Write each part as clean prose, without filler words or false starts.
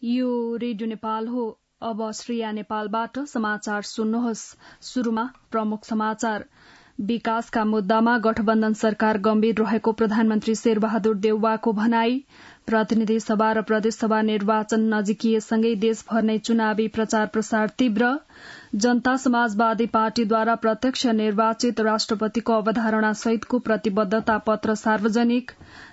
यो रेडियो नेपाल हो। अब श्रेया नेपालबाट समाचार सुन्नुहोस्। सुरुमा प्रमुख समाचार। विकासका मुद्दामा गठबन्धन सरकार गम्भीर रहेको प्रधानमन्त्री शेरबहादुर देउवाको भनाई। प्रतिनिधि सभा र प्रदेशसभा निर्वाचन नजिकिएसँगै देशभर नै चुनावी प्रचार प्रसार तीव्र। जनता समाजवादी पार्टीद्वारा प्रत्यक्ष निर्वाचित राष्ट्रपतिको अवधारणा सहितको प्रतिबद्धता पत्र सार्वजनिक।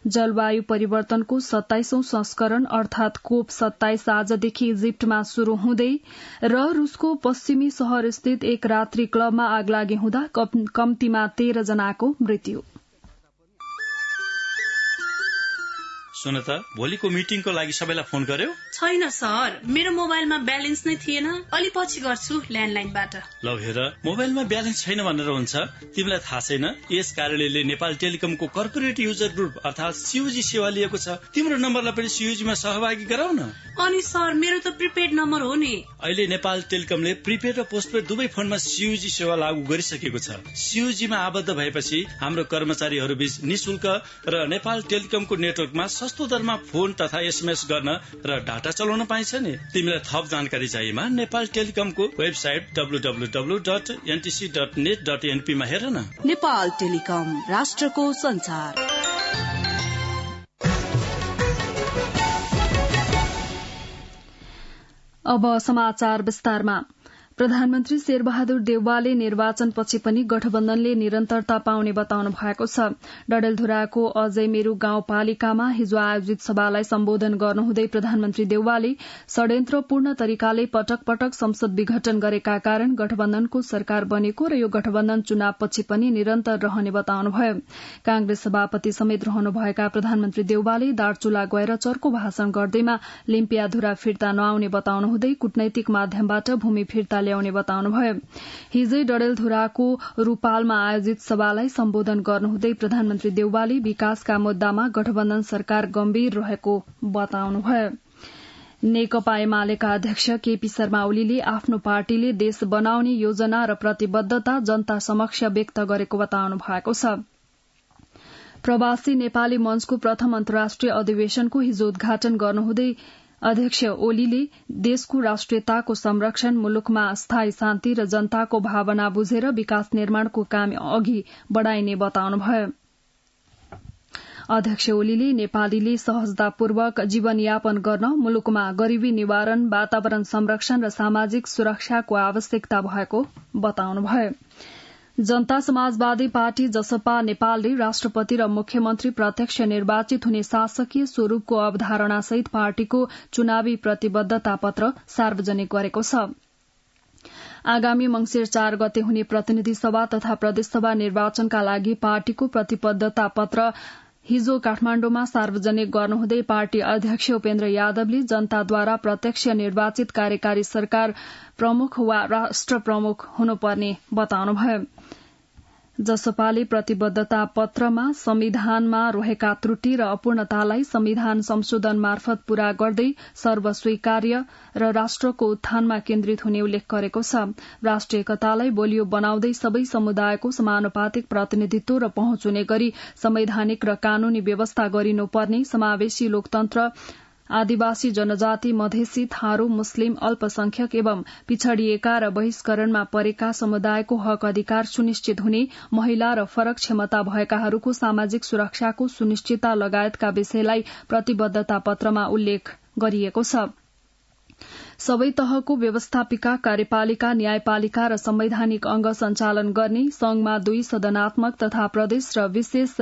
जलवायु परिवर्तनको 27औं संस्करण अर्थात कोप 27 आजदेखि इजिप्टमा शुरू हुँदै र रूसको पश्चिमी शहर स्थित एक रात्रि क्लबमा आगलागी हुँदा कम्तीमा 13 जनाको मृत्यु। सुन त, भोलिको मिटिङको लागि सबैलाई फोन गर्यो? छैन सर, मेरो मोबाइलमा ब्यालेन्स नै थिएन। अलि पछि गर्छु ल्यान्डलाइनबाट। ल हेर, मोबाइलमा ब्यालेन्स छैन भनेर हुन्छ? तिमीलाई थाहा छैन यस कार्यालयले नेपाल टेलिकमको कर्पोरेट युजर ग्रुप अर्थात सीयूजी सेवा लिएको छ। तिम्रो नम्बरलाई पनि सीयूजीमा सहभागी गराउ न। अनि सर, मेरो त प्रिपेड नम्बर हो नि। अहिले नेपाल टेलिकमले प्रिपेड र पोस्टपेड दुवै फोनमा सीयूजी सेवा लागू गरिसकेको छ। सीयूजीमा आबद्ध भएपछि हाम्रो कर्मचारीहरू बीच निशुल्क र नेपाल टेलिकमको नेटवर्कमा सस्तो दरमा फोन तथा एसएमएस गर्न र डाटा चलाउन पाइन्छ नि। तिमीलाई थप जानकारी चाहिएमा नेपाल टेलिकमको वेबसाइट www.ntc.net.np मा हेर न। नेपाल टेलिकम, राष्ट्रको संचार। अब समाचार विस्तारमा। प्रधानमन्त्री शेरबहादुर देउवाले निर्वाचनपछि पनि गठबन्धनले निरन्तरता पाउने बताउनु भएको छ। डडेलधुराको अजय मेरू गाउँपालिकामा हिजो आयोजित सभालाई सम्बोधन गर्नुहुँदै प्रधानमन्त्री देउवाले षड्यन्त्रपूर्ण तरिकाले पटक पटक संसद विघटन गरेका कारण गठबन्धनको सरकार बनेको र यो गठबन्धन चुनावपछि पनि निरन्तर रहने बताउनुभयो। कांग्रेस सभापति समेत रहनुभएका प्रधानमन्त्री देउवाले दार्चुला गएर चर्को भाषण गर्दैमा लिम्पियाधुरा फिर्ता नआउने बताउनुहुँदै कूटनैतिक माध्यमबाट भूमि फिर्ता ल्याउने बताउनुभयो। हिजै डडेलधुराको रूपालमा आयोजित सभालाई सम्बोधन गर्नुहुँदै प्रधानमन्त्री देउवाले विकासका मुद्दामा गठबन्धन सरकार गम्भीर रहेको बताउनुभयो। नेकपा एमालेका अध्यक्ष केपी शर्मा ओलीले आफ्नो पार्टीले देश बनाउने योजना र प्रतिबद्धता जनता समक्ष व्यक्त गरेको बताउनु भएको छ। प्रवासी नेपाली मञ्चको प्रथम अन्तर्राष्ट्रिय अधिवेशनको हिजो उद्घाटन गर्नुहुँदै अध्यक्ष ओलीले देशको राष्ट्रियताको संरक्षण, मुलुकमा स्थायी शान्ति र जनताको भावना बुझेर विकास निर्माणको काम अघि बढ़ाइने बताउनुभयो। अध्यक्ष ओलीले नेपालीले सहजतापूर्वक जीवनयापन गर्न, मुलुकमा गरीबी निवारण, वातावरण संरक्षण र सामाजिक सुरक्षाको आवश्यकता भएको बताउनुभयो। जनता समाजवादी पार्टी जसपा नेपालले राष्ट्रपति र मुख्यमन्त्री प्रत्यक्ष निर्वाचित हुने शासकीय स्वरूपको अवधारणा सहित पार्टीको चुनावी प्रतिबद्धता पत्र सार्वजनिक गरेको छ। आगामी मंसिर 4 गते हुने प्रतिनिधि सभा तथा प्रदेशसभा निर्वाचनका लागि पार्टीको प्रतिबद्धता पत्र हिजो काठमाण्डुमा सार्वजनिक गर्नुहुँदै पार्टी अध्यक्ष उपेन्द्र यादवले जनताद्वारा प्रत्यक्ष निर्वाचित कार्यकारी सरकार प्रमुख वा राष्ट्र प्रमुख हुनुपर्ने बताउनुभयो। जसपाले प्रतिबद्धता पत्रमा संविधानमा रहेका त्रुटि र अपूर्णतालाई संविधान संशोधन मार्फत पूरा गर्दै सर्वस्वीकार्य र राष्ट्रको उत्थानमा केन्द्रित हुने उल्लेख गरेको छ। राष्ट्रिय एकतालाई बलियो बनाउँदै सबै समुदायको समानुपातिक प्रतिनिधित्व र पहुँच हुने गरी संवैधानिक र कानूनी व्यवस्था गरिनुपर्ने, समावेशी लोकतन्त्र, आदिवासी जनजाति, मधेसी, थारू, मुस्लिम, अल्पसंख्यक एवं पिछड़िएका र बहिष्करणमा परेका समुदायको हक अधिकार सुनिश्चित हुने, महिला र फरक क्षमता भएकाहरूको सामाजिक सुरक्षाको सुनिश्चितता लगायतका विषयलाई प्रतिबद्धता पत्रमा उल्लेख गरिएको छ। सबै तहको व्यवस्थापिका, कार्यपालिका, न्यायपालिका र संवैधानिक अंग सञ्चालन गर्ने, संघमा 2 सदनात्मक तथा प्रदेश र विशेष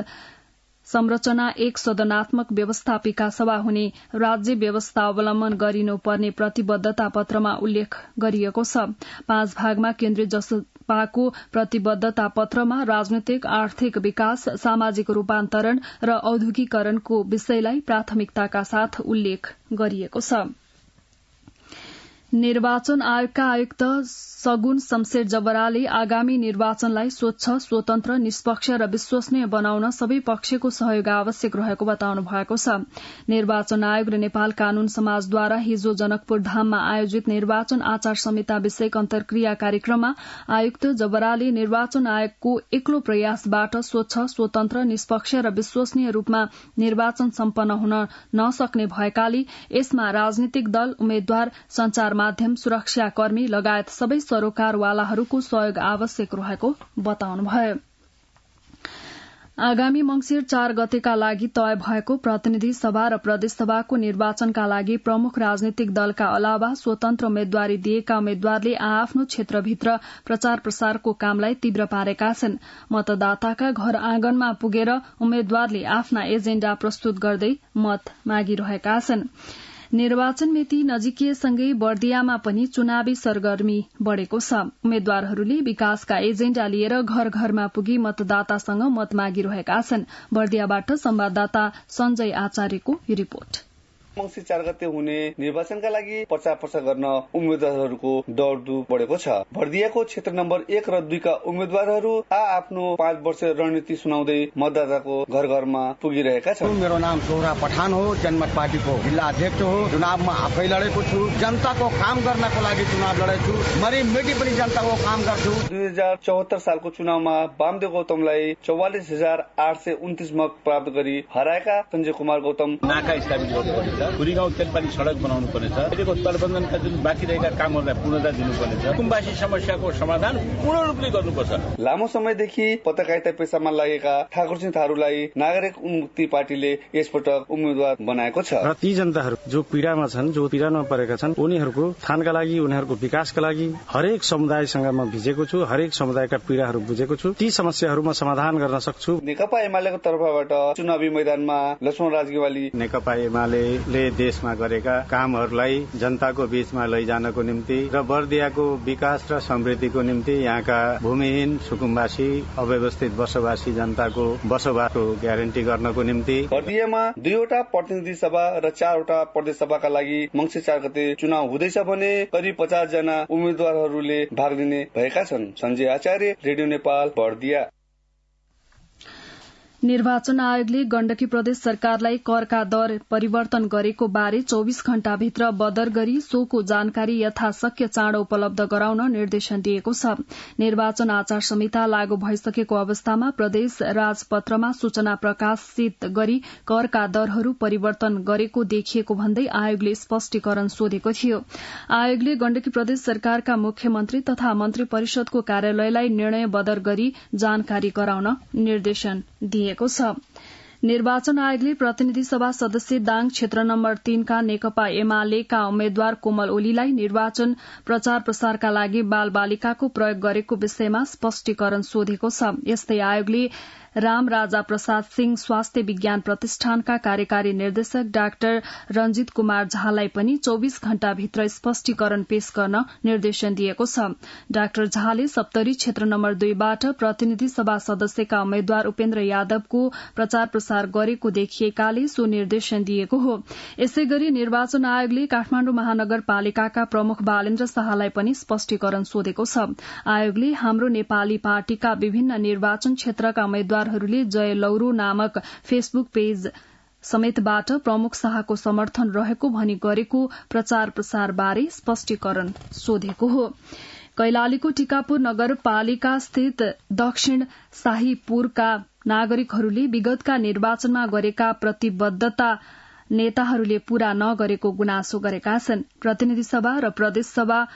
संरचना 1 सदनात्मक व्यवस्थापिका सभा हुने, राज्य व्यवस्था अवलम्बन गरिनुपर्ने प्रतिबद्धता पत्रमा उल्लेख गरिएको छ। 5 भागमा केन्द्रीय जसपाको प्रतिबद्धता पत्रमा राजनैतिक, आर्थिक विकास, सामाजिक रूपान्तरण र औद्योगिकरणको विषयलाई प्राथमिकताका साथ उल्लेख गरिएको छ। निर्वाचन आयोगका आयुक्त सगुन शमशेर जबराले आगामी निर्वाचनलाई स्वच्छ, स्वतन्त्र, निष्पक्ष र विश्वसनीय बनाउन सबै पक्षको सहयोग आवश्यक रहेको बताउनु भएको छ। निर्वाचन आयोग र नेपाल कानून समाजद्वारा हिजो जनकपुर धाममा आयोजित निर्वाचन आचार संहिता विषयक अन्तर्क्रिया कार्यक्रममा आयुक्त जबराले निर्वाचन आयोगको एक्लो प्रयासबाट स्वच्छ, स्वतन्त्र, निष्पक्ष र विश्वसनीय रूपमा निर्वाचन सम्पन्न हुन नसक्ने भएकाले यसमा राजनीतिक दल, उम्मेद्वार, संचार माध्यम, सुरक्षाकर्मी लगायत सबै सरोकारवालाहरूको सहयोग आवश्यक रहेको बताउनुभयो। आगामी मंसिर 4 गतेका लागि तय भएको प्रतिनिधि सभा र प्रदेश सभाको निर्वाचनका लागि प्रमुख राजनीतिक दलका अलावा स्वतन्त्र उम्मेद्वारी दिएका उम्मेद्वारले आआफ्नो क्षेत्रभित्र प्रचार प्रसारको कामलाई तीव्र पारेका छन्। मतदाताका घर आँगनमा पुगेर उम्मेद्वारले आफ्ना एजेण्डा प्रस्तुत गर्दै मत मागिरहेका छन्। निर्वाचन मिति नजिकिएसँगै बर्दियामा पनि चुनावी सरगर्मी बढ़ेको छ। उम्मेद्वारहरूले विकासका एजेण्डा लिएर घर घरमा पुगी मतदातासँग मत मागिरहेका छन्। बर्दियाबाट संवाददाता संजय आचार्यको रिपोर्ट। मंसिर 4 गते हुने निर्वाचनका लागि प्रचार प्रसार गर्न उम्मेद्वारहरूको दौडधुप बढेको छ। बर्दियाको क्षेत्र नम्बर 1 र 2 का उम्मेद्वारहरू आफ्नो 5 वर्षीय रणनीति सुनाउँदै मतदाताको घर घरमा पुगिरहेका छन्। मेरो नाम सोहरा पठान हो, जनमत पार्टीको जिल्ला अध्यक्ष हो। चुनावमा आफै लडेको छु, जनताको काम गर्नको लागि चुनाव लडेछु। मरि मेटी पनि जनताको काम गर्छु। 2074 सालको चुनावमा वामदेव गौतमलाई 44,829 मत प्राप्त गरी हराएका सञ्जय कुमार गौतम नाका स्थापित गर्नुपर्छ, कुरीगाउँ तेलपानी सड़क बनाउनु पर्नेछ, अहिलेको तटबन्धनका जुन बाँकी रहेका कामहरूलाई पूर्णता दिनुपर्नेछ, कुम्बासी समस्याको समाधान पूर्ण रूपले गर्नुपर्छ। लामो समयदेखि पत्रकारिता पेशामा लागेका ठाकुरसिंह थारूलाई नागरिक उन्मुक्ति पार्टीले यसपटक उम्मेद्वार बनाएको छ। र ती जनताहरू जो पीड़ामा छन्, जो पीड़ामा परेका छन्, उनीहरूको थानका लागि, उनीहरूको विकासका लागि हरेक समुदायसँग म भिजेको छु, हरेक समुदायका पीड़ाहरू बुझेको छु। ती समस्याहरूमा समाधान गर्न सक्छु। नेकपा एमालेको तर्फबाट चुनावी मैदानमा लक्ष्मण राजगेवाली नेकपा एमाले देशमा गरेका कामहरूलाई जनताको बीचमा लैजानको निम्ति र बर्दियाको विकास र समृद्धिको निम्ति यहाँका भूमिहीन सुकुम्बासी अव्यवस्थित बसोबासी जनताको बसोबासको ग्यारेन्टी गर्नको निम्ति बर्दियामा 2वटा प्रतिनिधि सभा र 4वटा प्रदेश सभाका लागि मंसिर 4 गते चुनाव हुँदैछ भने करिब 50 जना उम्मेद्वारहरूले भाग लिने भएका छन्। संजय आचार्य, रेडियो नेपाल, बर्दिया। निर्वाचन आयोगले गण्डकी प्रदेश सरकारलाई करका दर परिवर्तन गरेको बारे 24 घण्टाभित्र बदर गरी सोको जानकारी यथाशक्य चाँडो उपलब्ध गराउन निर्देशन दिएको छ। निर्वाचन आचार संहिता लागू भइसकेको अवस्थामा प्रदेश राजपत्रमा सूचना प्रकाशित गरी करका दरहरू परिवर्तन गरेको देखिएको भन्दै आयोगले स्पष्टीकरण सोधेको थियो। आयोगले गण्डकी प्रदेश सरकारका मुख्यमन्त्री तथा मन्त्री परिषदको कार्यालयलाई निर्णय बदर गरी जानकारी गराउन निर्देशन दिएको छ। निर्वाचन आयोगले प्रतिनिधि सभा सदस्य दाङ क्षेत्र नम्बर 3 का नेकपा एमालेका उम्मेद्वार कोमल ओलीलाई निर्वाचन प्रचार प्रसारका लागि बाल बालिकाको प्रयोग गरेको विषयमा स्पष्टीकरण सोधेको छ। यस्तै आयोगले राम राजा प्रसाद सिंह स्वास्थ्य विज्ञान प्रतिष्ठानका कार्यकारी निर्देशक डाक्टर रंजित कुमार झालाई पनि 24 घण्टाभित्र स्पष्टीकरण पेश गर्न निर्देशन दिएको छ। डाक्टर झाले सप्तरी क्षेत्र नम्बर 2 बाट प्रतिनिधि सभा सदस्यका उम्मेद्वार उपेन्द्र यादवको प्रचार प्रसार गरेको देखिएकाले सो निर्देशन दिएको हो। यसै गरी निर्वाचन आयोगले काठमाडौँ महानगरपालिकाका प्रमुख बालेन्द्र शाहलाई पनि स्पष्टीकरण सोधेको छ। आयोगले हाम्रो नेपाली पार्टीका विभिन्न निर्वाचन क्षेत्रका उम्मेद्वार जय लौरो नामक फेसबुक पेज समेतबाट प्रमुख शाहको समर्थन रहेको भनी गरेको प्रचार प्रसार बारे स्पष्टीकरण सोधेको हो। कैलालीको टिकापुर नगरपालिका स्थित दक्षिण शाहीपुरका नागरिकहरूले विगतका निर्वाचनमा गरेका प्रतिबद्धता नेताहरूले पूरा नगरेको गुनासो गरेका छन्। प्रतिनिधि सभा र प्रदेश सभा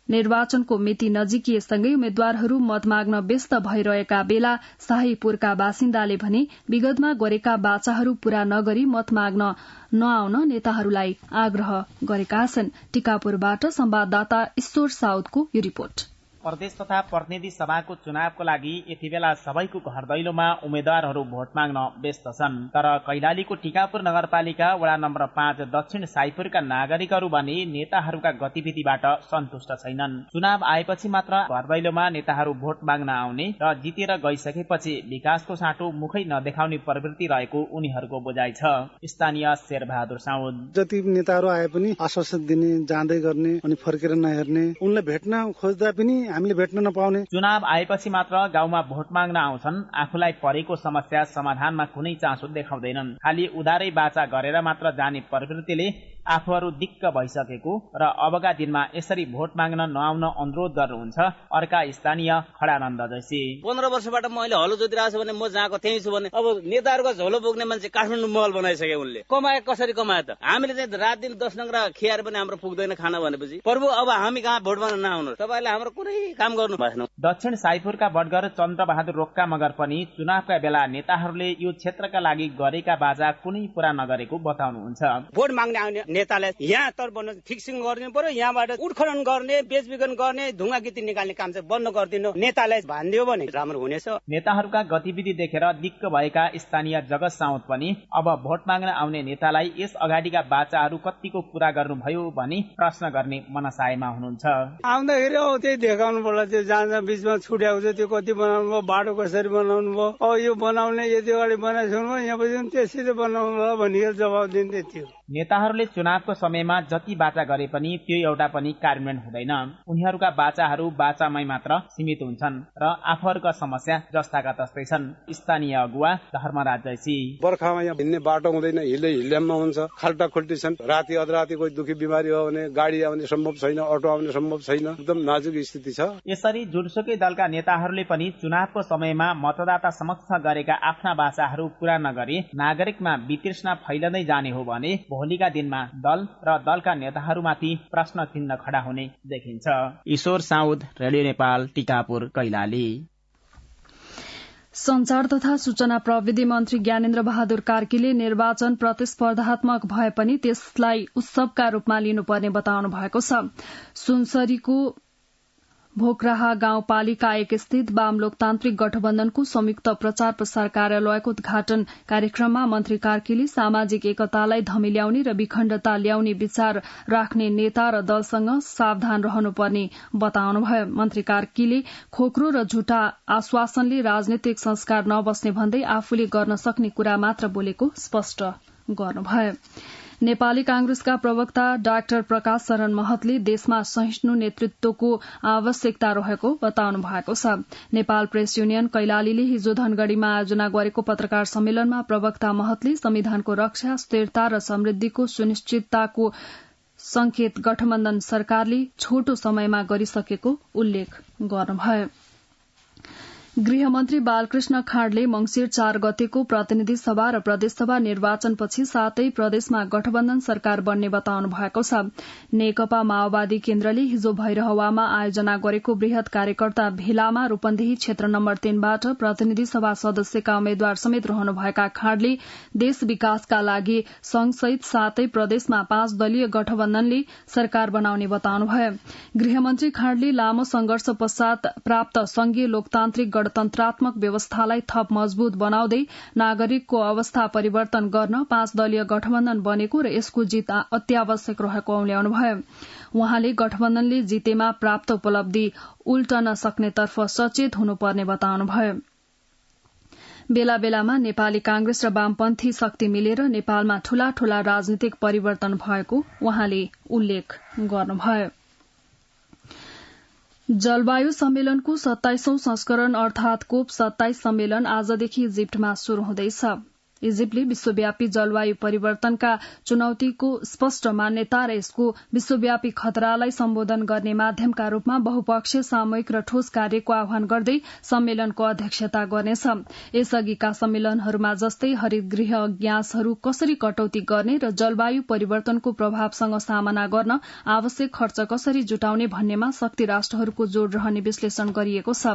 निर्वाचनको मिति नजिकिएसँगै उम्मेद्वारहरू मत माग्न व्यस्त भइरहेका बेला शाहीपुरका बासिन्दाले भने विगतमा गरेका बाचाहरू पूरा नगरी मत माग्न नआउन नेताहरूलाई आग्रह गरेका छन्। टिकापुरबाट संवाददाता ईश्वर साउदको यो रिपोर्ट। प्रदेश तथा प्रतिनिधि सभाको चुनावको लागि यति बेला सबैको घर दैलोमा उम्मेद्वारहरू भोट माग्न व्यस्त छन्। तर कैलालीको टिकापुर नगरपालिका वडा नम्बर 5 दक्षिण साइपुरका नागरिकहरू भने नेताहरूका गतिविधिबाट सन्तुष्ट छैनन्। चुनाव आएपछि मात्र घर दैलोमा नेताहरू भोट माग्न आउने र जितेर गइसकेपछि विकासको साटो मुखै नदेखाउने प्रवृत्ति रहेको उनीहरूको बुझाइ छ। स्थानीय शेरबहादुर साउद: जति नेताहरू आए पनि आश्वासन दिने, जाँदै गर्ने अनि फर्केर नहेर्ने, उनले भेट्न खोज्दा पनि हामीले भेट्न नपाउने। चुनाव आएपछि मात्र गाउँमा भोट माग्न आउँछन्। आफूलाई परेको समस्या समाधानमा कुनै चासो देखाउँदैनन्। खालि उधारै बाचा गरेर मात्र जाने प्रवृत्तिले आफूहरू दिक्क भइसकेको र अबका दिनमा यसरी भोट माग्न नआउन अनुरोध गर्नुहुन्छ अर्का स्थानीय खडानन्द जैसी। 15 वर्षबाट मैले हलो जोतिरहेको छु भने म जहाँको त्यही छु भने अब नेताहरूको झोलो बोक्ने मान्छे काठमाडौँ महल बनाइसके उनले। कमाए कसरी कमाए त? हामीले चाहिँ रात दिन 10 नङ्ग्रा खियाएर पनि हाम्रो पुग्दैन खाना भनेपछि प्रभु अब हामी कहाँ भोट माग्न नआउनु, तपाईँले हाम्रो कुनै काम गर्नु भएन। दक्षिण साइपुरका बडगर चन्द्रबहादुर रोक्का मगर पनि चुनावका बेला नेताहरूले यो क्षेत्रका लागि गरेका बाजा कुनै पूरा नगरेको बताउनुहुन्छ। भोट माग्ने आउने नेतालाई यहाँ तर बन्न फिक्सिङ गर्ने पर्यो, यहाँबाट उत्खनन गर्ने, बेचबिखन गर्ने, ढुङ्गा गिटी निकाल्ने काम चाहिँ बन्द गरिदिनु, नेतालाई भान्दियो भने राम्रो हुनेछ। नेताहरूका गतिविधि देखेर दिक्क भएका स्थानीय जगत साउद पनि अब भोट माग्न आउने नेतालाई यस अगाडिका बाचाहरू कतिको पूरा गर्नुभयो भनी प्रश्न गर्ने मनसायमा हुनुहुन्छ। आउँदाखेरि त्यही देखाउनु पर्ला, त्यो जहाँ बीचमा छुट्याउँछ त्यो कति बनाउनु भयो, बाटो कसरी बनाउनु भयो, अब यो बनाउने यति अगाडि बनाइसक्नु भयो, यहाँ पछि त्यसरी बनाउनु भयो भनिएर जवाब दिन्थे थियो। नेताहरूले चुनावको समयमा जति बाचा गरे पनि त्यो एउटा पनि कार्यान्वयन हुँदैन। उनीहरूका बाचाहरू बाचामै मात्र सीमित हुन्छन् र आफूहरूका समस्या जस्ताका तस्तै छन्। स्थानीय अगुवा धर्मराज जैसी: बर्खामा यहाँ हिँड्ने बाटो हुँदैन, हिल्याममा हुन्छ, खाल्टा खुल्टी छन्, राति अधराति कोही दुखी बिमारी हो भने गाडी आउने सम्भव छैन, अटो आउने सम्भव छैन, एकदम नाजुक स्थिति छ। यसरी जुनसुकै दलका नेताहरूले पनि चुनावको समयमा मतदाता समक्ष गरेका आफ्ना बाचाहरू पूरा नगरी नागरिकमा वितृष्णा फैलदै जाने हो भने भोलिका दिनमा दल र दलका नेताहरूमाथि प्रश्न चिन्ह खडा हुने देखिन्छ। ईश्वर साउद, रेडियो नेपाल, टिकापुर, कैलाली। संचार तथा सूचना प्रविधि मन्त्री ज्ञानेन्द्र बहादुर कार्कीले निर्वाचन प्रतिस्पर्धात्मक भए पनि त्यसलाई उत्सवका रूपमा लिनुपर्ने बताउनु भएको छ। सुनसरीको भोकराहा गाउँपालिका 1 स्थित वाम लोकतान्त्रिक गठबन्धनको संयुक्त प्रचार प्रसार कार्यालयको उद्घाटन कार्यक्रममा मन्त्री कार्कीले सामाजिक एकतालाई धमिल्याउने र विखण्डता ल्याउने विचार राख्ने नेता र दलसँग सावधान रहनुपर्ने बताउनुभयो। मन्त्री कार्कीले खोक्रो र झुटा आश्वासनले राजनीतिक संस्कार नबस्ने भन्दै आफूले गर्न सक्ने कुरा मात्र बोलेको स्पष्ट गर्नुभयो। नेपाली कांग्रेसका प्रवक्ता डाक्टर प्रकाश शरण महतले देशमा सहिष्णु नेतृत्वको आवश्यकता रहेको बताउनु भएको छ। नेपाल प्रेस युनियन कैलालीले हिजो धनगढ़ीमा आयोजना गरेको पत्रकार सम्मेलनमा प्रवक्ता महतले संविधानको रक्षा, स्थिरता र समृद्धिको सुनिश्चितताको संकेत गठबन्धन सरकारले छोटो समयमा गरिसकेको उल्लेख गर्नुभयो। गृहमन्त्री बालकृष्ण खाँडले मंगिर 4 गतेको प्रतिनिधि सभा र प्रदेशसभा निर्वाचनपछि 7 प्रदेशमा गठबन्धन सरकार बन्ने बताउनु भएको छ। नेकपा माओवादी केन्द्रले हिजो भैरहवामा आयोजना गरेको वृहत कार्यकर्ता भेलामा रूपन्देही क्षेत्र नम्बर 3 बाट प्रतिनिधि सभा सदस्यका उम्मेद्वार समेत रहनुभएका खाँडले देश विकासका लागि संघसहित 7 प्रदेशमा 5 दलीय गठबन्धनले सरकार बनाउने बताउनुभयो। गृहमन्त्री खाँडले लामो संघर्ष पश्चात प्राप्त संघीय लोकतान्त्रिक गणतन्त्रात्मक व्यवस्थालाई थप मजबूत बनाउँदै नागरिकको अवस्था परिवर्तन गर्न 5 दलीय गठबन्धन बनेको र यसको जित अत्यावश्यक रहेको औल्याउनुभयो। उहाँले गठबन्धनले जितेमा प्राप्त उपलब्धि उल्टन सक्नेतर्फ सचेत हुनुपर्ने बताउनुभयो। बेला बेलामा नेपाली कांग्रेस र वामपन्थी शक्ति मिलेर नेपालमा ठूला ठूला राजनीतिक परिवर्तन भएको उहाँले उल्लेख गर्नुभयो। जलवायु सम्मेलनको 27औं संस्करण अर्थात कोप 27 सम्मेलन आजदेखि इजिप्टमा शुरू हुँदैछ। इजिप्टले विश्वव्यापी जलवायु परिवर्तनका चुनौतीको स्पष्ट मान्यता र यसको विश्वव्यापी खतरालाई सम्बोधन गर्ने माध्यमका रूपमा बहुपक्षीय सामूहिक र ठोस कार्यको आह्वान गर्दै सम्मेलनको अध्यक्षता गर्नेछ। यसअघिका सम्मेलनहरूमा जस्तै हरित गृह ग्यासहरू कसरी कटौती गर्ने र जलवायु परिवर्तनको प्रभावसँग सामना गर्न आवश्यक खर्च कसरी जुटाउने भन्नेमा शक्ति राष्ट्रहरूको जोड़ रहने विश्लेषण गरिएको छ।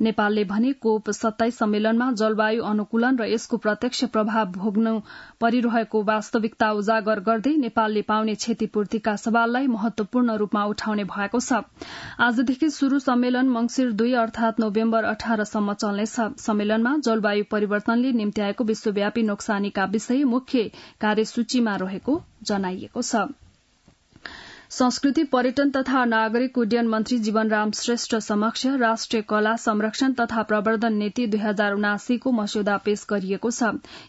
नेपालले भने कोप 27 सम्मेलनमा जलवायु अनुकूलन र यसको प्रत्यक्ष प्रभाव भोग्नु परिरहेको वास्तविकता उजागर गर्दै नेपालले पाउने क्षतिपूर्तिका सवाललाई महत्वपूर्ण रूपमा उठाउने भएको छ। आजदेखि शुरू सम्मेलन मंसिर 2 अर्थात नोभेम्बर 18 सम्म चल्नेछ। सम्मेलनमा जलवायु परिवर्तनले निम्त्याएको विश्वव्यापी नोक्सानीका विषय मुख्य कार्यसूचीमा रहेको जनाइएको छ। संस्कृति पर्यटन तथा नागरिक उड्डयन मन्त्री जीवनराम श्रेष्ठ समक्ष राष्ट्रिय कला संरक्षण तथा प्रवर्धन नीति 2079 को मस्यौदा पेश गरिएको छ।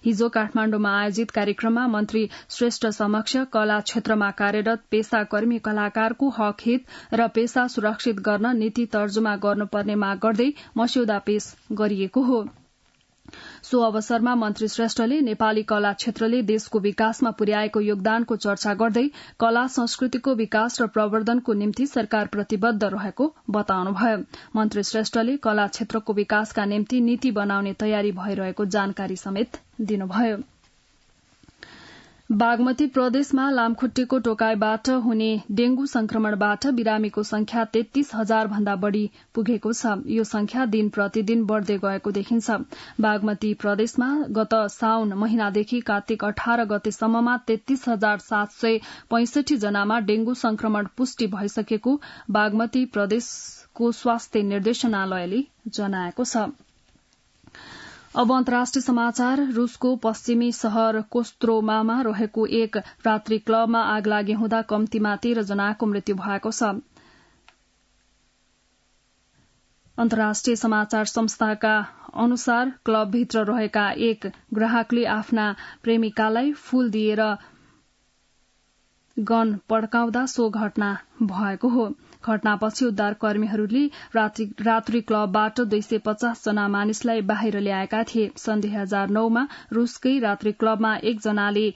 हिजो काठमाण्डुमा आयोजित कार्यक्रममा मन्त्री श्रेष्ठ समक्ष कला क्षेत्रमा कार्यरत पेशाकर्मी कलाकारको हक हित र पेशा सुरक्षित गर्न नीति तर्जुमा गर्नुपर्ने माग गर्दै मस्यौदा पेश गरिएको हो। सो अवसरमा मन्त्री श्रेष्ठले नेपाली कला क्षेत्रले देशको विकासमा पुर्याएको योगदानको चर्चा गर्दै कला संस्कृतिको विकास र प्रवर्धनको निम्ति सरकार प्रतिबद्ध रहेको बताउनुभयो। मन्त्री श्रेष्ठले कला क्षेत्रको विकासका निम्ति नीति बनाउने तयारी भइरहेको जानकारी समेत दिनुभयो। बागमती प्रदेशमा लामखुट्टेको टोकाइबाट हुने डेंगू संक्रमणबाट बिरामीको संख्या 33,000 भन्दा बढ़ी पुगेको छ। यो संख्या दिन प्रतिदिन बढ़दै गएको देखिन्छ। बागमती प्रदेशमा गत साउन महिनादेखि कार्तिक 18 गतेसम्ममा 33,765 जनामा डेंगू संक्रमण पुष्टि भइसकेको बागमती प्रदेशको स्वास्थ्य निर्देशनालयले जनाएको छ। अब अन्तर्राष्ट्रिय समाचार। रूसको पश्चिमी शहर कोस्त्रोमामा रहेको एक रात्रि क्लबमा आग लागि हुँदा कम्तीमा 13 जनाको मृत्यु भएको छ। अन्तर्राष्ट्रिय समाचार संस्थाका अनुसार क्लबभित्र रहेका एक ग्राहकले आफ्ना प्रेमिकालाई फूल दिएर गन पड्काउँदा सो घटना भएको हो। घटनापछि उद्धारकर्मीहरूले रात्रि क्लबबाट 250 जना मानिसलाई बाहिर ल्याएका थिए। सन् 2009 मा रूसकै रात्रि क्लबमा एकजनाले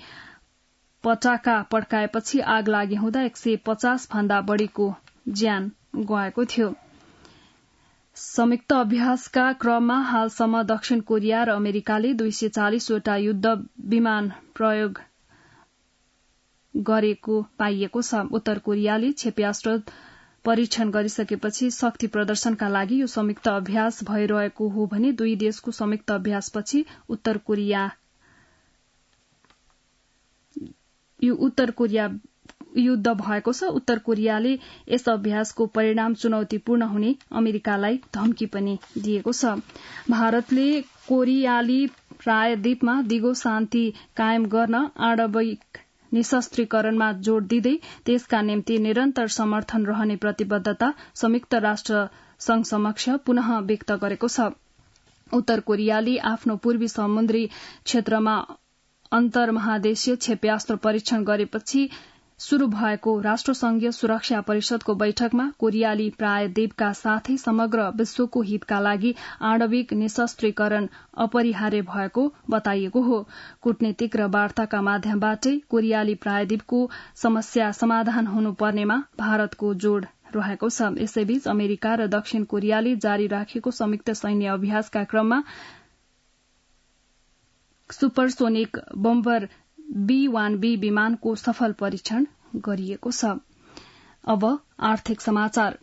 पटाका पड्काएपछि आग लागि हुँदा 150 भन्दा बढ़ीको ज्यान गएको थियो। संयुक्त अभ्यासका क्रममा हालसम्म दक्षिण कोरिया र अमेरिकाले 240 वटा युद्ध विमान प्रयोग गरेको पाइएको छ। उत्तर कोरियाले क्षेप्यास्त्र परीक्षण गरिसकेपछि शक्ति प्रदर्शनका लागि यो संयुक्त अभ्यास भइरहेको हो भने दुई देशको संयुक्त अभ्यासपछि उत्तर कोरिया युद्ध भएको छ। उत्तर कोरियाले यस अभ्यासको परिणाम चुनौतीपूर्ण हुने अमेरिकालाई धम्की पनि दिएको छ। भारतले कोरियाली प्रायद्वीपमा दिगो शान्ति कायम गर्न आणविक निशस्त्रीकरणमा जोड़ दिँदै त्यसका निम्ति निरन्तर समर्थन रहने प्रतिबद्धता संयुक्त राष्ट्र संघ समक्ष पुनः व्यक्त गरेको छ। उत्तर कोरियाले आफ्नो पूर्वी समुद्री क्षेत्रमा अन्तर्महादेशीय क्षेप्यास्त्र परीक्षण गरेपछि शुरू भएको राष्ट्रसंघीय सुरक्षा परिषदको बैठकमा कोरियाली प्रायद्वीपका साथै समग्र विश्वको हितका लागि आणविक निशस्त्रीकरण अपरिहार्य भएको बताइएको हो। कूटनीतिक र वार्ताका माध्यमबाटै कोरियाली प्रायद्वीपको समस्या समाधान हुनुपर्नेमा भारतको जोड़ रहेको छ। यसैबीच अमेरिका र दक्षिण कोरियाले जारी राखेको संयुक्त सैन्य अभ्यासका क्रममा सुपरसोनिक बम्बर B-1B विमानको सफल परीक्षण गरिएको छ। अब आर्थिक समाचार।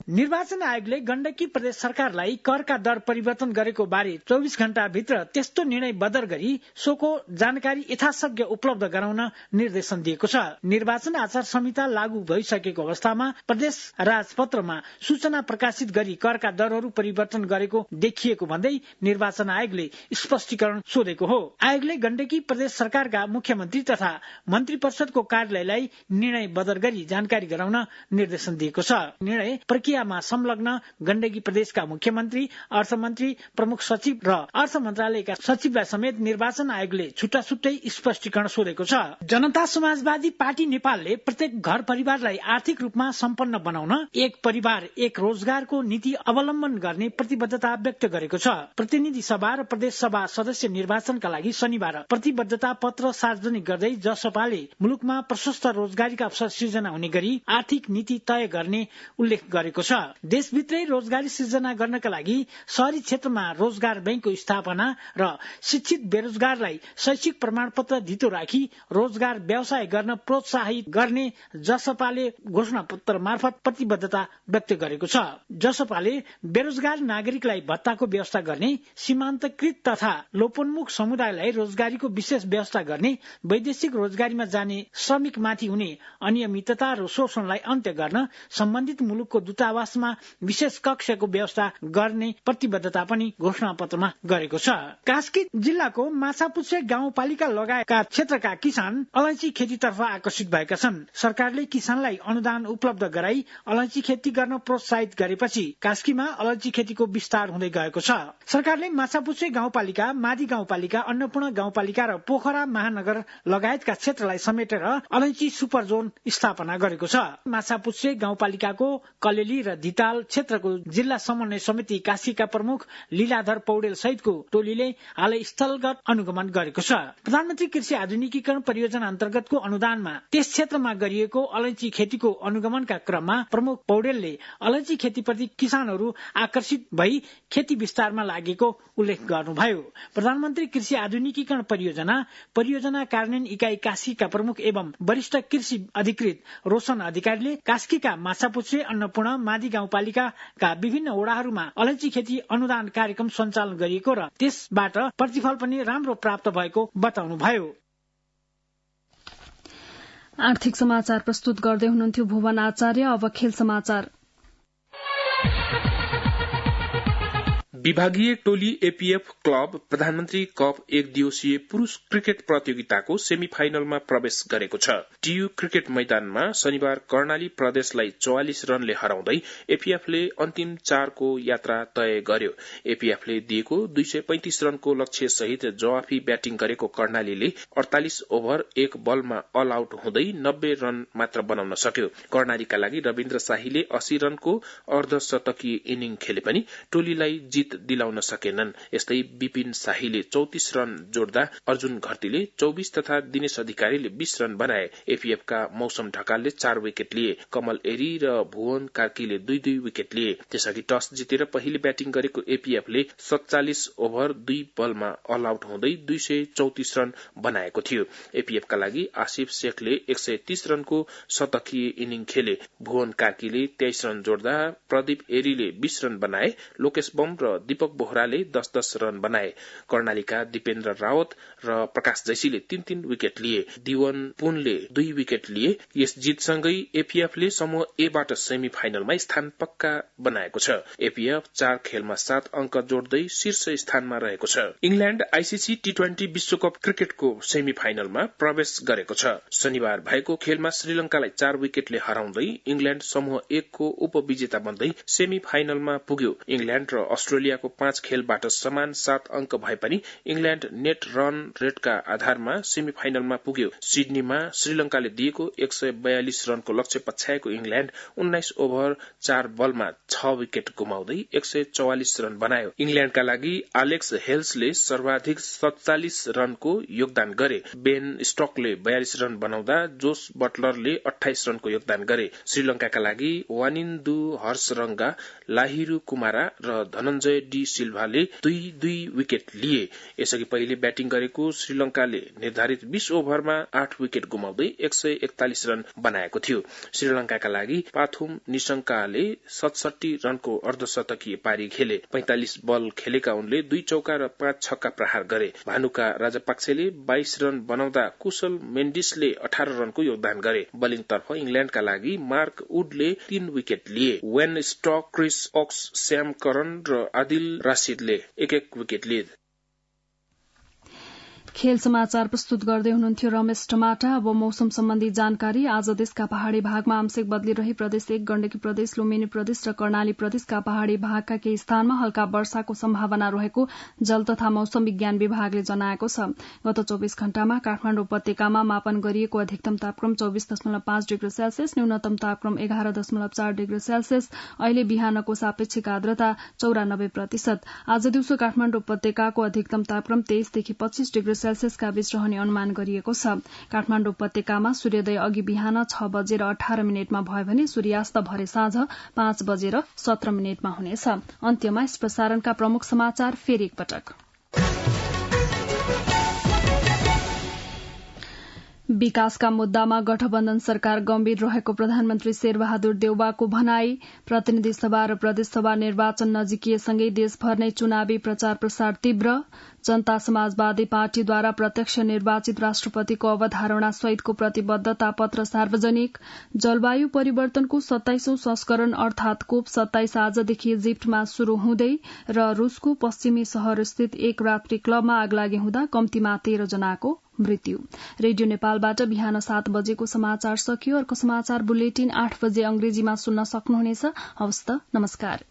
निर्वाचन आयोगले गण्डकी प्रदेश सरकारलाई करका दर परिवर्तन गरेको बारे 24 घण्टा भित्र त्यस्तो निर्णय बदर गरी सोको जानकारी यथाशक्य उपलब्ध गराउन निर्देशन दिएको छ। निर्वाचन आचार संहिता लागू भइसकेको अवस्थामा प्रदेश राजपत्रमा सूचना प्रकाशित गरी करका दरहरू परिवर्तन गरेको देखिएको भन्दै निर्वाचन आयोगले स्पष्टीकरण सोधेको हो। आयोगले गण्डकी प्रदेश सरकारका मुख्यमन्त्री तथा मन्त्री परिषदको कार्यालयलाई निर्णय बदर गरी जानकारी गराउन निर्देशन दिएको छ। निर्णय प्रक्रिया संलग्न गण्डकी प्रदेशका मुख्यमन्त्री, अर्थमन्त्री, प्रमुख सचिव र अर्थ मन्त्रालयका सचिवलाई समेत निर्वाचन आयोगले छुट्टा छुट्टै स्पष्टीकरण सोधेको छ। जनता समाजवादी पार्टी नेपालले प्रत्येक घर परिवारलाई आर्थिक रूपमा सम्पन्न बनाउन एक परिवार एक रोजगारको नीति अवलम्बन गर्ने प्रतिबद्धता व्यक्त गरेको छ। प्रतिनिधि सभा र प्रदेश सभा सदस्य निर्वाचनका लागि शनिबार प्रतिबद्धता पत्र सार्वजनिक गर्दै जसपाले मुलुकमा प्रशस्त रोजगारीका अवसर सृजना हुने गरी आर्थिक नीति तय गर्ने उल्लेख गरेको छ। छ। देशभित्रै रोजगारी सृजना गर्नका लागि शहरी क्षेत्रमा रोजगार बैंकको स्थापना र शिक्षित बेरोजगारलाई शैक्षिक प्रमाणपत्र धितो राखी रोजगार व्यवसाय गर्न प्रोत्साहित गर्ने जसपाले घोषणा पत्र मार्फत प्रतिबद्धता व्यक्त गरेको छ। जसपाले बेरोजगार नागरिकलाई भत्ताको व्यवस्था गर्ने, सीमान्तकृत तथा लोपोन्मुख समुदायलाई रोजगारीको विशेष व्यवस्था गर्ने, वैदेशिक रोजगारीमा जाने श्रमिकमाथि हुने अनियमितता र शोषणलाई अन्त्य गर्न सम्बन्धित मुलुकको दूतावासमा विशेष कक्षको व्यवस्था गर्ने प्रतिबद्धता पनि घोषणा पत्रमा गरेको छ। कास्की जिल्लाको माछापुच्छ्रे गाउँपालिका लगायतका क्षेत्रका किसान अलैँची खेतीतर्फ आकर्षित भएका छन्। सरकारले किसानलाई अनुदान उपलब्ध गराई अलैँची खेती गर्न प्रोत्साहित गरेपछि कास्कीमा अलैँची खेतीको विस्तार हुँदै गएको छ। सरकारले माछापुच्छ्रे गाउँपालिका, मादी गाउँपालिका, अन्नपूर्ण गाउँपालिका र पोखरा महानगर लगायतका क्षेत्रलाई समेटेर अलैँची सुपर जोन स्थापना गरेको छ। माछापुच्छ्रे गाउँपालिकाको कलेली र धिताल क्षेत्रको जिल्ला समन्वय समिति कास्कीका प्रमुख लीलाधर पौडेल सहितको टोलीले हालै स्थलगत अनुगमन गरेको छ। प्रधानमन्त्री कृषि आधुनिकीकरण परियोजना अन्तर्गतको अनुदानमा त्यस क्षेत्रमा गरिएको अलैँची खेतीको अनुगमनका क्रममा प्रमुख पौडेलले अलैँची खेतीप्रति किसानहरू आकर्षित भई खेती विस्तारमा लागेको उल्लेख गर्नुभयो। प्रधानमन्त्री कृषि आधुनिकीकरण परियोजना कार्यान्वयन इकाई कास्कीका प्रमुख एवं वरिष्ठ कृषि अधिकृत रोशन अधिकारीले कास्कीका माछापुच्छ्रे, अन्नपूर्ण, मादी गाउँपालिकाका विभिन्न वडाहरूमा अलैँची खेती अनुदान कार्यक्रम सञ्चालन गरिएको र त्यसबाट प्रतिफल पनि राम्रो प्राप्त भएको बताउनुभयो। आर्थिक समाचार प्रस्तुत गर्दै हुनुहुन्थ्यो भुवन आचार्य। अब खेल समाचार। विभागीय टोली एपीएफ क्लब प्रधानमन्त्री कप एक दिवसीय पुरूष क्रिकेट प्रतियोगिताको सेमी फाइनलमा प्रवेश गरेको छ। टीयू क्रिकेट मैदानमा शनिबार कर्णाली प्रदेशलाई 44 रनले हराउँदै एपीएफले अन्तिम 4 को यात्रा तय गर्यो। एपीएफले दिएको 235 रनको लक्ष्य सहित जवाफी ब्याटिङ गरेको कर्णालीले 48 ओभर 1 बलमा अल आउट हुँदै 90 रन मात्र बनाउन सक्यो। कर्णालीका लागि रविन्द्र शाहीले 80 रनको अर्धशतकीय इनिङ खेले पनि टोलीलाई जित दिलाउन सकेनन्। यस्तै विपिन शाहीले 34 रन जोड्दा अर्जुन घरतीले 24 तथा दिनेश अधिकारीले 20 रन बनाए। एपीएफका मौसम ढकालले 4 विकेट लिए। कमल एरी र भुवन कार्कीले 2-2 विकेट लिए। त्यसअघि टस जितेर पहिले ब्याटिङ गरेको एपीएफले 47 ओभर 2 बलमा अल आउट हुँदै 234 रन बनाएको थियो। एपीएफका लागि आसिफ शेखले 130 रनको शतकीय इनिङ खेले। भुवन कार्कीले 23 रन जोड्दा प्रदीप एरीले 20 रन बनाए। लोकेश बम र दीपक बोहराले 10-10 रन बनाए। कर्णालीका दीपेन्द्र रावत र प्रकाश जैसीले 3-3 विकेट लिए। दिवन पुनले 2 विकेट लिए। यस जितसँगै एपीएफले समूह ए बाट सेमी फाइनलमा स्थान पक्का बनाएको छ। एपीएफ 4 खेलमा 7 अंक जोड्दै शीर्ष स्थानमा रहेको छ। इंग्ल्याण्ड आईसीसी टी20 विश्वकप क्रिकेटको सेमी फाइनलमा प्रवेश गरेको छ। शनिबार भएको खेलमा श्रीलंकालाई 4 विकेटले हराउँदै इंग्ल्याण्ड समूह 1 को उपविजेता बन्दै सेमी फाइनलमा पुग्यो। इंग्ल्याण्ड र अस्ट्रेलियाको 5 खेलबाट समान 7 अंक भए पनि इंग्ल्याण्ड नेट रन रेटका आधारमा सेमी फाइनलमा पुग्यो। सिडनीमा श्रीलंकाले दिएको 142 रनको लक्ष्य पछ्याएको इंग्ल्याण्ड 19 ओभर 4 बलमा 6 विकेट गुमाउँदै 144 रन बनायो। इंग्ल्याण्डका लागि एलेक्स हेल्सले सर्वाधिक 47 रनको योगदान गरे। बेन स्टोकले 42 रन बनाउँदा जोस बटलरले 28 रनको योगदान गरे। श्रीलंकाका लागि वानिन्दु हर्षरंगा, लाहिरू कुमारा र धनञ्जय डी सिल्भाले 2-2 विकेट लिए। यसअघि पहिले ब्याटिङ गरेको श्रीलंकाले निर्धारित 20 ओभरमा 8 विकेट गुमाउँदै 141 रन बनाएको थियो। श्रीलंकाका लागि पाथुम निशंकाले 67 रनको अर्धशतकीय पारी खेले। 45 बल खेलेका उनले 2 चौका र 5 छक्का प्रहार गरे। भानुका राजापाक्सेले 22 रन बनाउँदा कुशल मेन्डिसले 18 रनको योगदान गरे। बलिङतर्फ इंग्ल्याण्डका लागि मार्क वुडले 3 विकेट लिए। वेन स्टक, क्रिस ओक्स, स्याम करन र आदिल राशिदले 1-1 विकेट लिए। खेल समाचार प्रस्तुत गर्दै हुनुहुन्थ्यो रमेश टमाटा। अब मौसम सम्बन्धी जानकारी। आज देशका पहाड़ी भागमा आंशिक बदली रही प्रदेश 1, गण्डकी प्रदेश, लुम्बिनी प्रदेश र कर्णाली प्रदेशका पहाड़ी भागका केही स्थानमा हल्का वर्षाको सम्भावना रहेको जल तथा मौसम विज्ञान विभागले जनाएको छ। गत 24 घण्टामा काठमाडौँ उपत्यकामा मापन गरिएको अधिकतम तापक्रम 24.5 डिग्री सेल्सियस, न्यूनतम तापक्रम 11.4 डिग्री सेल्सियस। अहिले बिहानको सापेक्षिक आर्द्रता 94%। आज दिउँसो काठमाडौँ उपत्यकाको अधिकतम तापक्रम 23 देखि 25 डिग्री सेल्सियसका बीच रहने अनुमान गरिएको छ। काठमाडौँ उपत्यकामा सूर्योदय अघि बिहान 6:18 भयो भने सूर्यास्त भरे साँझ 5:17 हुनेछ। अन्त्यमा यस प्रसारणका प्रमुख समाचार फेरि एकपटक। विकासका मुद्दामा गठबन्धन सरकार गम्भीर रहेको प्रधानमन्त्री शेरबहादुर देउवाको भनाई। प्रतिनिधि सभा र प्रदेशसभा निर्वाचन नजिकिएसँगै देशभर नै चुनावी प्रचार प्रसार तीव्र। जनता समाजवादी पार्टीद्वारा प्रत्यक्ष निर्वाचित राष्ट्रपतिको अवधारणा सहितको प्रतिबद्धता पत्र सार्वजनिक। जलवायु परिवर्तनको 27औं संस्करण अर्थात कोप 27 आजदेखि इजिप्टमा शुरू हुँदै र रूसको पश्चिमी शहर स्थित एक रात्रि क्लबमा आगलागी हुँदा कम्तीमा 13 जनाको मृत्यु। रेडियो नेपालबाट बिहान 7 बजेको समाचार सकियो। अर्को समाचार बुलेटिन 8 बजे अंग्रेजीमा सुन्न सक्नुहुनेछ। हवस् त, नमस्कार।